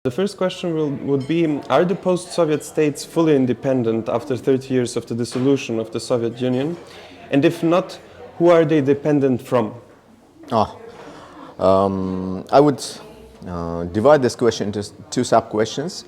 The first question would be, are the post-Soviet states fully independent after 30 years of the dissolution of the Soviet Union? And if not, who are they dependent from? I would divide this question into two sub-questions.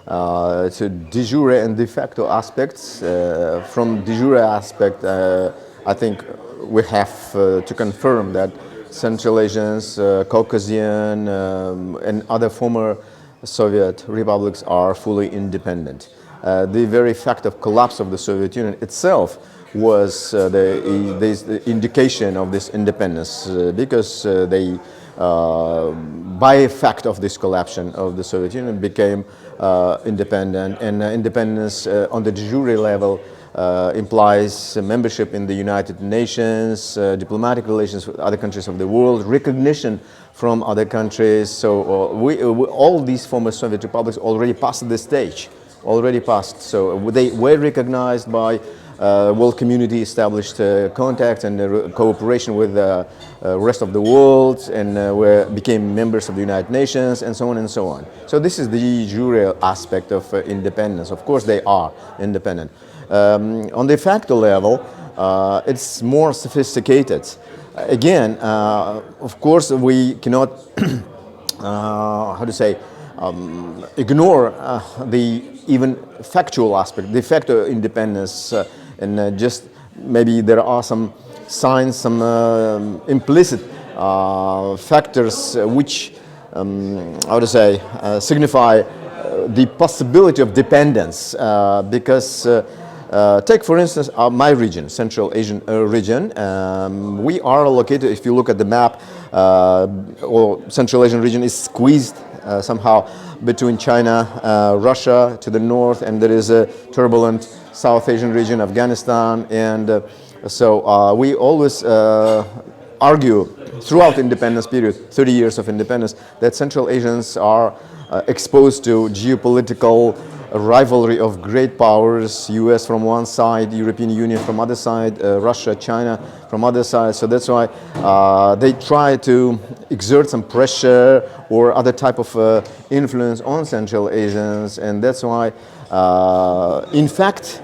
To de jure and de facto aspects. From de jure aspect, I think we have to confirm that Central Asians, Caucasian, and other former Soviet republics are fully independent. The very fact of collapse of the Soviet Union itself was the indication of this independence, because they, by fact of this collapse of the Soviet Union, became independent, and independence on the de jure level implies membership in the United Nations, diplomatic relations with other countries of the world, recognition from other countries. So all these former Soviet republics already passed this stage, So they were recognized by world community, established contact and cooperation with the rest of the world, and became members of the United Nations, and so on and so on. So this is the de jure aspect of independence. Of course, they are independent. On the de facto level, it's more sophisticated. Again, of course, we cannot, ignore the even factual aspect, de facto independence, and just maybe there are some signs, some implicit factors which, signify the possibility of dependence, because take for instance my region, Central Asian region. We are located, if you look at the map, or Central Asian region is squeezed somehow between China, Russia to the north, and there is a turbulent South Asian region, Afghanistan, and so we always argue throughout the independence period, 30 years of independence, that Central Asians are exposed to geopolitical rivalry of great powers, US from one side, European Union from other side, Russia, China from other side. So that's why they try to exert some pressure or other type of influence on Central Asians, and that's why in fact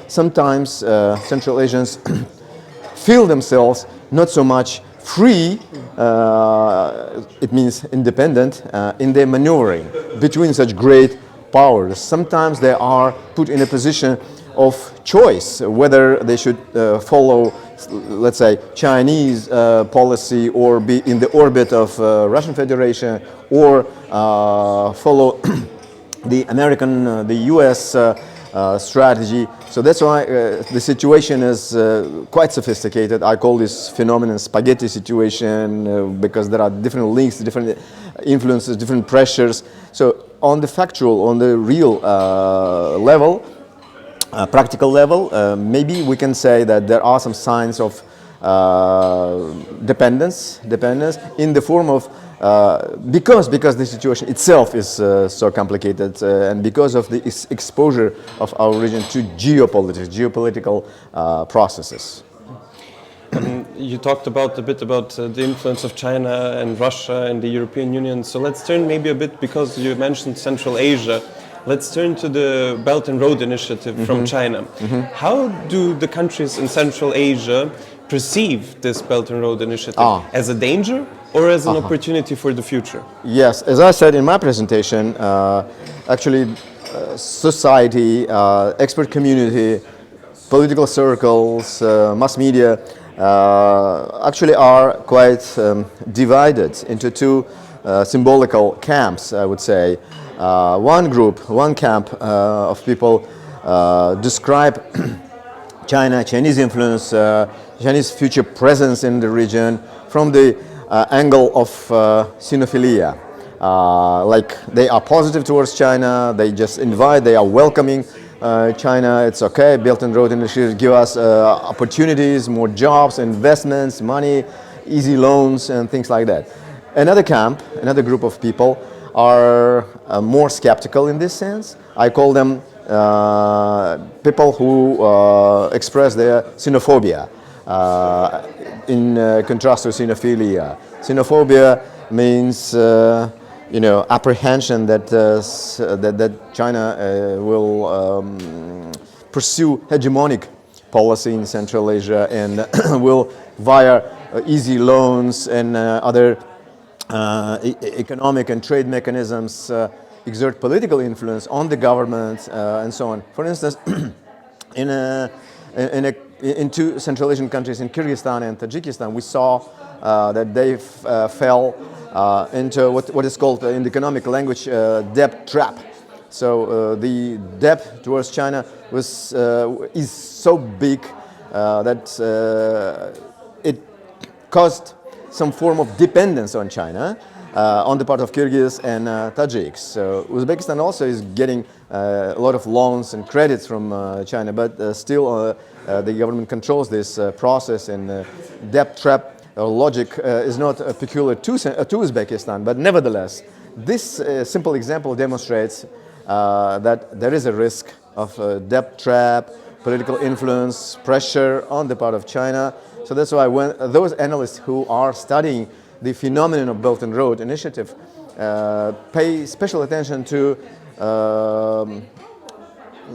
sometimes Central Asians feel themselves not so much free, it means independent, in their maneuvering between such great powers. Sometimes they are put in a position of choice whether they should follow, let's say, Chinese policy, or be in the orbit of Russian Federation, or follow the American, the US strategy. So that's why the situation is quite sophisticated. I call this phenomenon spaghetti situation, because there are different links, different influences, different pressures. So on the factual, on the real level, practical level, maybe we can say that there are some signs of dependence in the form of because the situation itself is so complicated, and because of the exposure of our region to geopolitical processes. You talked a bit about the influence of China and Russia and the European Union. So let's turn maybe a bit, because you mentioned Central Asia, let's turn to the Belt and Road Initiative from China. How do the countries in Central Asia perceive this Belt and Road Initiative? As a danger or as an opportunity for the future? Yes, as I said in my presentation, actually society, expert community, political circles, mass media actually are quite divided into two symbolical camps, I would say. One camp of people describe Chinese influence, Chinese future presence in the region from the angle of xenophilia. Like they are positive towards China, they just invite, they are welcoming China, it's okay, Belt and Road Initiative give us opportunities, more jobs, investments, money, easy loans, and things like that. Another camp, another group of people are more skeptical in this sense. I call them people who express their xenophobia in contrast to xenophilia. Xenophobia means apprehension that that China will pursue hegemonic policy in Central Asia and will, via easy loans and other economic and trade mechanisms, exert political influence on the government and so on. For instance, in two Central Asian countries, in Kyrgyzstan and Tajikistan, we saw that they fell into what is called in the economic language debt trap. So the debt towards China is so big that it caused some form of dependence on China on the part of Kyrgyz and Tajiks. So Uzbekistan also is getting a lot of loans and credits from China, but still the government controls this process, and debt trap logic is not peculiar to Uzbekistan, but nevertheless, this simple example demonstrates that there is a risk of debt trap, political influence, pressure on the part of China. So that's why when those analysts who are studying the phenomenon of Belt and Road Initiative pay special attention to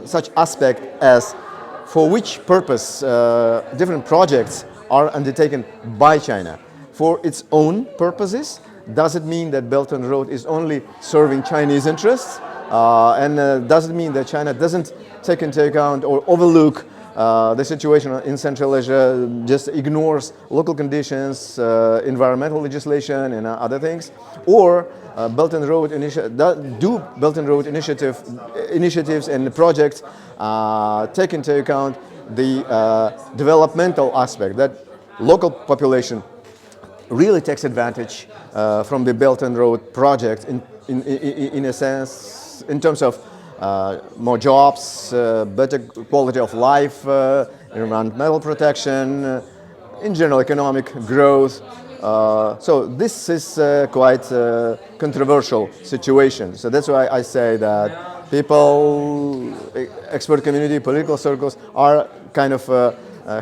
such aspect as for which purpose different projects are undertaken by China. For its own purposes, does it mean that Belt and Road is only serving Chinese interests? And does it mean that China doesn't take into account or overlook the situation in Central Asia, just ignores local conditions, environmental legislation and other things? Or Belt and Road do Belt and Road initiatives and projects take into account the developmental aspect, that local population really takes advantage from the Belt and Road project in a sense, in terms of more jobs, better quality of life, environmental protection, in general economic growth. So this is quite a controversial situation. So that's why I say that people, expert community, political circles are kind of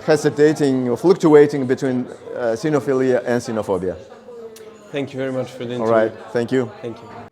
hesitating or fluctuating between xenophilia and xenophobia. Thank you very much for the interview. All right, thank you. Thank you.